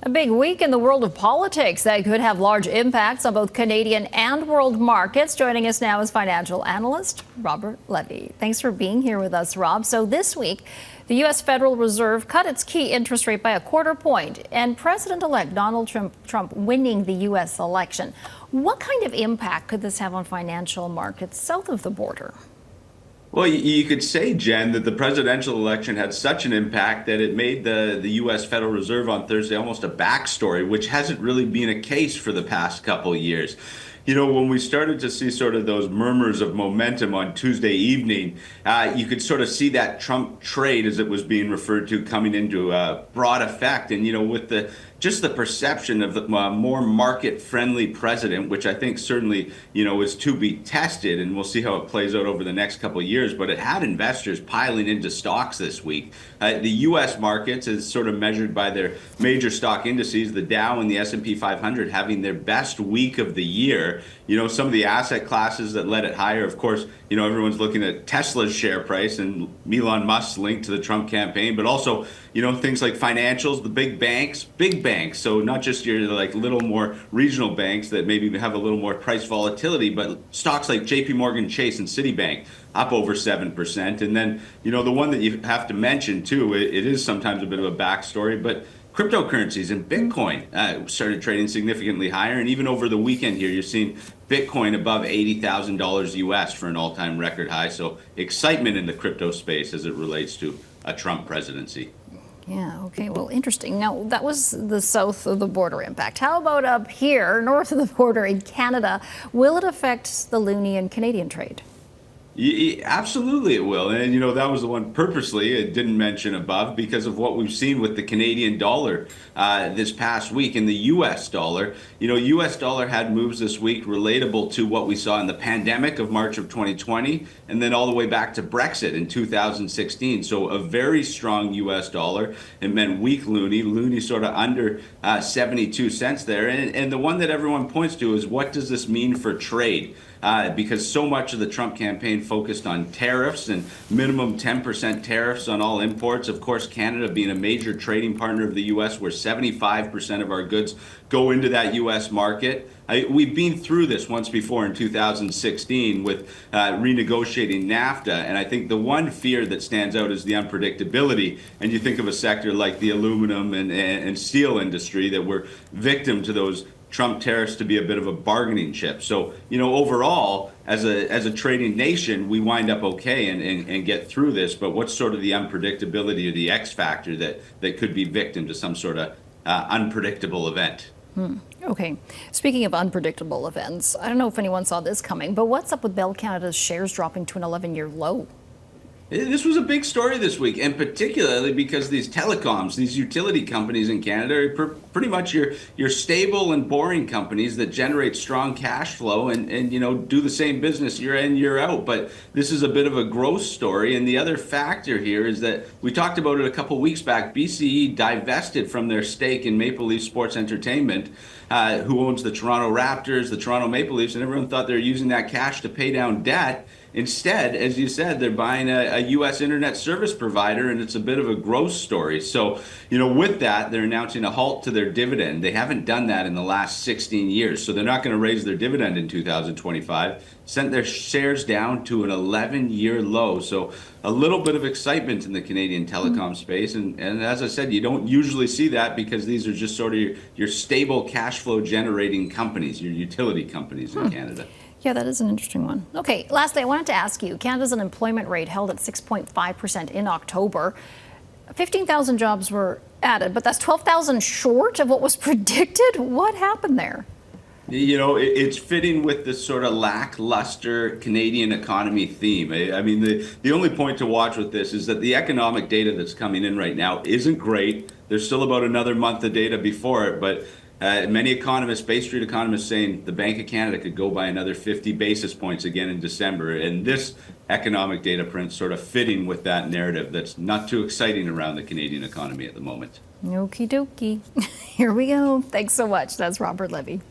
A big week in the world of politics that could have large impacts on both Canadian and world markets. Joining us now is financial analyst Robert Levy. Thanks for being here with us, Rob. So this week, the U.S. Federal Reserve cut its key interest rate by a quarter point, and President-elect Donald Trump winning the U.S. election. What kind of impact could this have on financial markets south of the border? Well, you could say, Jen, that the presidential election had such an impact that it made the U.S. Federal Reserve on Thursday almost a backstory, which hasn't really been a case for the past couple of years. You know, when we started to see sort of those murmurs of momentum on Tuesday evening, you could sort of see that Trump trade, as it was being referred to, coming into broad effect. And, you know, with just the perception of the more market-friendly president, which I think certainly, you know, is to be tested, and we'll see how it plays out over the next couple of years, but it had investors piling into stocks this week. The U.S. markets, as sort of measured by their major stock indices, the Dow and the S&P 500 having their best week of the year. You know, some of the asset classes that led it higher, of course, you know, everyone's looking at Tesla's share price and Elon Musk's link to the Trump campaign, but also, you know, things like financials, the big banks. So not just your like little more regional banks that maybe have a little more price volatility, but stocks like JP Morgan Chase and Citibank up over 7%. And then, you know, the one that you have to mention too, it is sometimes a bit of a backstory, but cryptocurrencies and Bitcoin started trading significantly higher. And even over the weekend here, you're seeing Bitcoin above $80,000 US for an all-time record high. So excitement in the crypto space as it relates to a Trump presidency. Yeah, okay, well, interesting. Now, that was the south of the border impact. How about up here, north of the border in Canada? Will it affect the loonie and Canadian trade? Absolutely it will. And, you know, that was the one purposely it didn't mention above because of what we've seen with the Canadian dollar this past week and the U.S. dollar. You know, U.S. dollar had moves this week relatable to what we saw in the pandemic of March of 2020 and then all the way back to Brexit in 2016. So a very strong U.S. dollar. It meant weak loonie sort of under 72 cents there. And the one that everyone points to is what does this mean for trade? Because so much of the Trump campaign focused on tariffs and minimum 10% tariffs on all imports. Of course, Canada being a major trading partner of the U.S., where 75% of our goods go into that U.S. market. We've been through this once before in 2016 with renegotiating NAFTA. And I think the one fear that stands out is the unpredictability. And you think of a sector like the aluminum and steel industry that were victim to those Trump tariffs to be a bit of a bargaining chip. So, you know, overall, as a trading nation, we wind up okay and get through this. But what's sort of the unpredictability or the X factor that could be victim to some sort of unpredictable event? Okay. Speaking of unpredictable events, I don't know if anyone saw this coming, but what's up with Bell Canada's shares dropping to an 11-year low? This was a big story this week, and particularly because these telecoms, these utility companies in Canada are pretty much your stable and boring companies that generate strong cash flow and you know do the same business year in, year out. But this is a bit of a growth story, and the other factor here is that we talked about it a couple of weeks back. BCE divested from their stake in Maple Leaf Sports Entertainment, who owns the Toronto Raptors, the Toronto Maple Leafs, and everyone thought they were using that cash to pay down debt. Instead, as you said, they're buying a U.S. internet service provider, and it's a bit of a growth story. So, you know, with that, they're announcing a halt to their dividend. They haven't done that in the last 16 years, so they're not going to raise their dividend in 2025. Sent their shares down to an 11-year low. So a little bit of excitement in the Canadian telecom space. And as I said, you don't usually see that because these are just sort of your stable cash flow generating companies, your utility companies in Canada. Yeah, that is an interesting one. Okay, lastly, I wanted to ask you, Canada's unemployment rate held at 6.5% in October. 15,000 jobs were added, but that's 12,000 short of what was predicted. What happened there? You know, it's fitting with this sort of lackluster Canadian economy theme. I mean, the only point to watch with this is that the economic data that's coming in right now isn't great. There's still about another month of data before it, but many economists, Bay Street economists, saying the Bank of Canada could go by another 50 basis points again in December. And this economic data print sort of fitting with that narrative that's not too exciting around the Canadian economy at the moment. Okie dokie. Here we go. Thanks so much. That's Robert Levy.